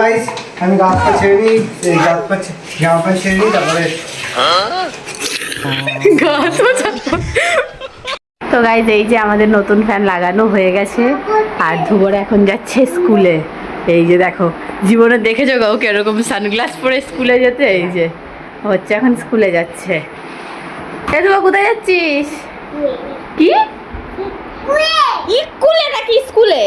Guys আমি গাছ পা ছেড়ে দিই, গাছ পা জামা পা ছেড়ে দিই, তারপরে তো গাইজ এই যে আমাদের নতুন ফ্যান লাগানো হয়ে গেছে আর ধ্রুবর এখন যাচ্ছে স্কুলে। এই যে দেখো, জীবনে দেখেছো গো কিরকম সানগ্লাস পরে স্কুলে যেতে? এই যে হচ্ছে এখন স্কুলে যাচ্ছে। এই ধ্রুব কোথায় যাচ্ছিস? কি স্কুলে নাকি স্কুলে?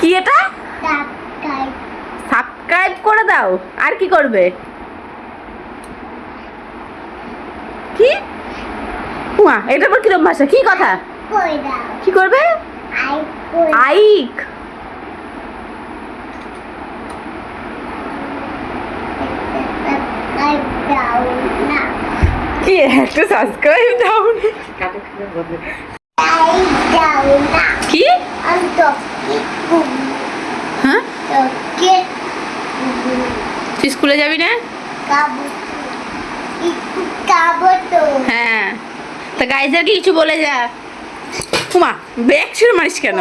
কি এটা? সাবস্ক্রাইব করে দাও। আর কি করবে? কি মা, এটা আবার কিরকম ভাষা? কি কথা? কি করবে? আইক কি একটা সাবস্ক্রাইব দাও কি? হ্যাঁ তুই স্কুলে যাবি না? হ্যাঁ তা গাইজের কি কিছু বলে যা। হুমা ব্যাগ ছুঁড়ে মারিস কেন?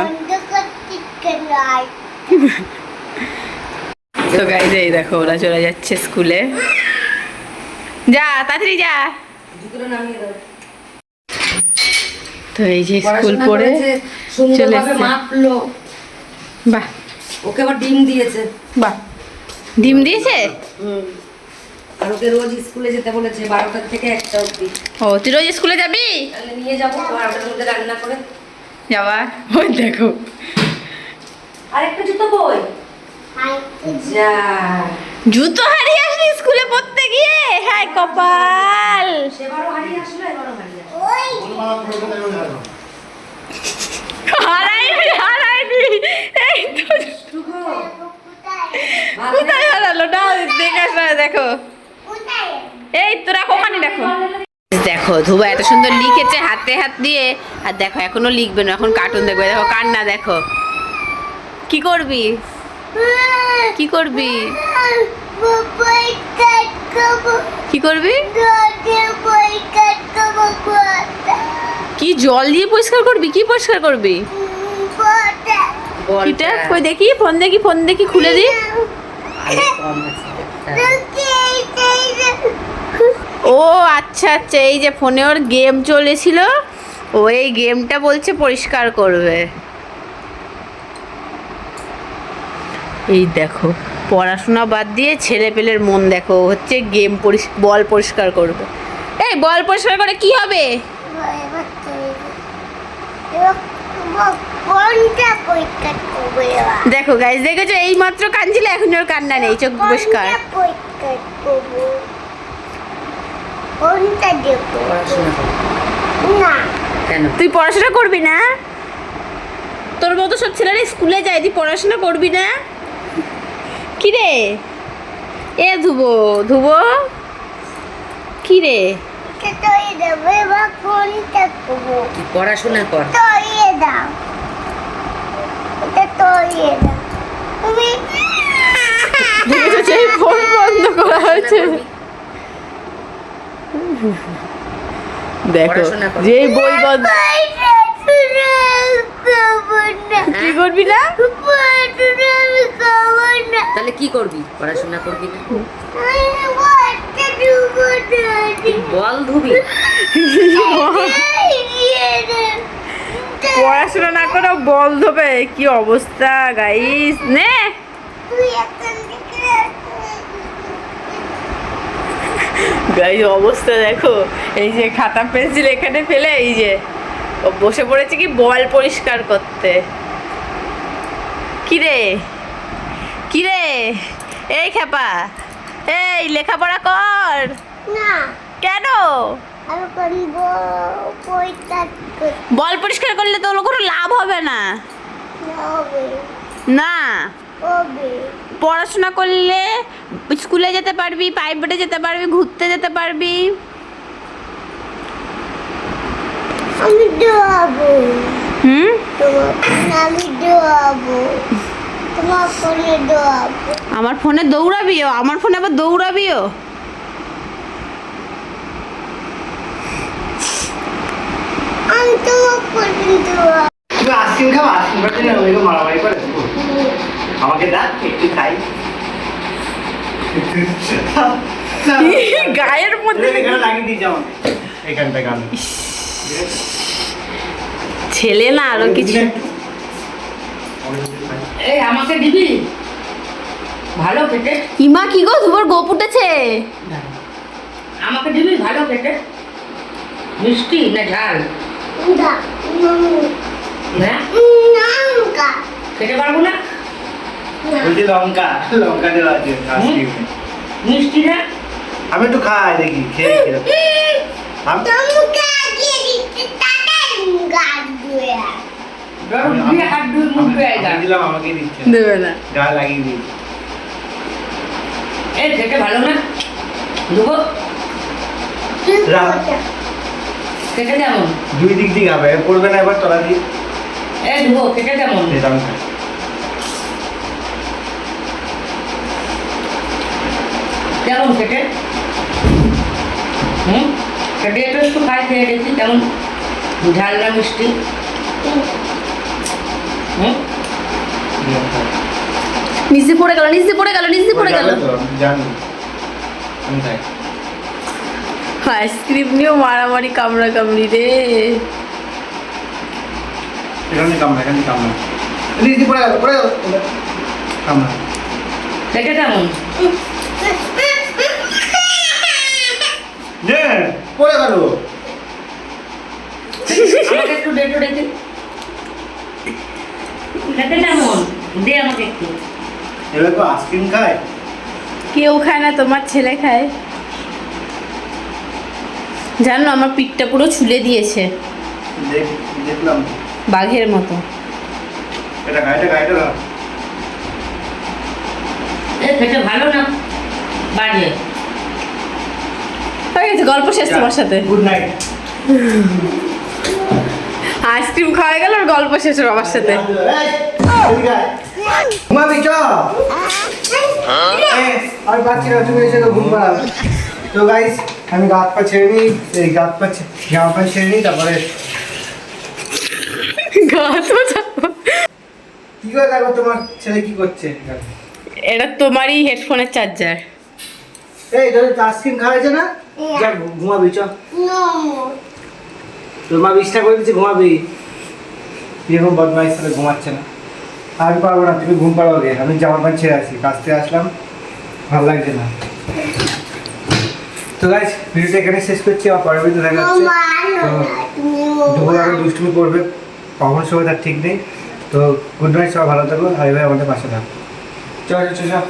তো গাইজ এই দেখো ওরা চলে যাচ্ছে স্কুলে। যা তাড়াতাড়ি যা। তো এই যে স্কুল পড়ে চলে মাপলো। বাহ, ওকে আবার ডিম দিয়েছে। বাহ, ডিম দিয়েছে? আর ওকে রোজ স্কুলে যেতে বলেছে 12টা থেকে 1টা অবধি। ও তুই রোজ স্কুলে যাবি? তাহলে নিয়ে যাবো 12টার মধ্যে রান্না করে। যাবা? ওই দেখো আর একটা জুতো কই? যা জুতো হারিয়ে আসলি স্কুলে পড়তে গিয়ে? হ্যাঁ কপাল। সেবারও হারিয়ে আসলো, এবারও হারিয়ে আসলো। হারাইনি হারাইনি। এই তো কোথায় হারালো? না দেখে দেখো, এই তো রাখো, ওখানে রাখো। দেখো ধুবা এত সুন্দর লিখেছে হাতে হাত দিয়ে, আর দেখো এখনো লিখবে না, এখন কার্টুন দেখবে। দেখো কান্না, দেখো কি করবি? কি করবি? কি করবি? কি জল দিয়ে পরিষ্কার করবি? কি পরিষ্কার করবি? এটা কই দেখি, ফোন দেখি, ফোন দেখি, খুলে দি। ও আচ্ছা আচ্ছা, এই যে ফোনে ওর গেম চলেছিল, ও এই গেমটা বলছে পরিষ্কার করবে। এই দেখো পড়াশোনা বাদ দিয়ে ছেলে পেলের মন দেখো, হচ্ছে গেম বল পরিষ্কার করবে। এই বল পরিষ্কার করে কি হবে? দেখো গাইজ, দেখেছো এই মাত্র কাঁদছিল, এখন ওর কান্না নেই, চোখ পরিষ্কার। তুই পড়াশোনা করবি না? তোর মতো সব ছেলেরা স্কুলে যায়, তুই পড়াশোনা করবি না? কি রে এ ধুবো ধুবো, কি রে? পড়াশোনা কর। ফোন বন্ধ করা হয়েছে। দেখো যেই বই বন্ধ। কি করবি না? তাহলে কি করবি? পড়াশোনা করবি না? বল ধুবি? পড়াশোনা না করে বল ধোবে? কি অবস্থা গাইস। নে গাইস অবস্থা দেখো, এই যে খাতা পেন্সিল এখানে ফেলে এই যে ও বসে পড়েছে কি বল পরিষ্কার করতে। কিরে কিরে এই খেপা, এই লেখাপড়া কর না। কেন? বল পরিষ্কার করলে তো কোনো লাভ হবে না। না পড়াশোনা করলে স্কুলে যেতে পারবি, প্রাইভেটে যেতে পারবি, ঘুরতে যেতে পারবি। আমি দৌড়াবো। আমি দৌড়াবো। তোমার ফোনে দৌড়াবো। আমার ফোনে দৌড়াবিও? আমার ফোনে আবার দৌড়াবিও? আমি তোমার কোলে দোয়াবো। তুমি আইসক্রিম খাও, আইসক্রিম খাচ্ছি না, ওইরকম মারামারি করে আমাকে ডাক একটু খাই। গায়ের মধ্যে এখানে লাগিয়ে দিয়েছে আমাকে এখানটা গান। ছেলে না আরো কিছু। এই আমাকে দিবি ভালো কেটে, ইমা কি গো তোমার গোপ উঠেছে? আমাকে দিবি ভালো কেটে, মিষ্টি না ঝাল? দা, হ্যাঁ লঙ্কা। খেতে পারবো না। বলছি লঙ্কা, লঙ্কা দেওয়া আছে আইসক্রিমে। মিষ্টি না? আমি একটু খাই দেখি, খেয়ে কিরকম। তোমাকে দিয়ে দিতে তাড়াতাড়ি গাছ ধুয়ে আয়। গরম দিয়ে হাত ধুয়ে মুখ ধুয়ে যা। আমি দিলাম, আমাকে দিচ্ছে না। দেবে না। গা লাগিয়ে দিয়েছে। এই খেতে ভালো না? দেবো খেতে কেমন? দুই দিক দিয়ে খাবে, পড়বে না এবার তলা দিয়ে। এই দেবো খেতে কেমন? দিলাম খাই। কেমন খেতে? খেতে একটু একটু খাই, খেয়ে দেখি কেমন ঝাল না মিষ্টি। দিলাম খাই। নিচে পড়ে গেল, নিচে পড়ে গেল, নিচে পড়ে গেল। যাবে তো, আমি জানি। আমি খাই। আইসক্রিম নিয়েও মারামারি কামড়া কামড়ি রে। এখানে কামড়া, এখানে কামড়া। নিচে পড়ে গেল, পড়ে গেল। কামড়া। খেতে কেমন? নে, পড়ে গেল। আমাকে একটু ডেটো দেখি খেতে কেমন, দে আমাকে একটু। এবার তো আইসক্রিম খায়। কেউ খায় না, তোমার ছেলে খায়। জানো আমার পিঠটা পুরো ছুলে দিয়েছে দেখলাম। বাঘের মতো। এটা খায়, এটা খায়, এটা খা। এই খেতে ভালো না বাজে? হয়ে গেছে, গল্প শেষ তোমার সাথে। Good night. আইসক্রিম খাওয়া গেল আর গল্প শেষ বাবার সাথে। ঘুমাবি চ। আমি পাচ্ছি না, তুমি এসে তো ঘুম পাড়াবে। তো গাইস আমি গাত পা ছেড়ে নিই, এই গাত পা জামা প্যান্ট ছেড়ে নিই, তারপরে গাছ বাজাবো। কি করে দেখো তোমার ছেলে কি করছে। এটা তোমারই হেডফোনের চার্জার। এই ধরো আইসক্রিম খাওয়াইছে না, যা ঘুমাবি চ। নো, তোর মা বিছনা করে দিচ্ছে, ঘুমাবি। তুই এখন বদমাইশ সাথে ঘুমাচ্ছে না। আমি পারবো না, তুমি ঘুম পাড়াবে। আমি জামা প্যান্ট ছেড়ে আসি, কাজ থেকে আসলাম, ভালো লাগছে না। তো গাইস ভিডিওটা এখানে শেষ করছি, আবার পরের ভিডিও দেখা যাচ্ছে। মামা আনো না, তুমি দুপুরে আবার দুষ্টুমি করবে, কখন সময় তার ঠিক নেই। তো গুড নাইট, সবাই ভালো থাকো, আর এভাবে আমাদের পাশে থাকো। চল চল চল।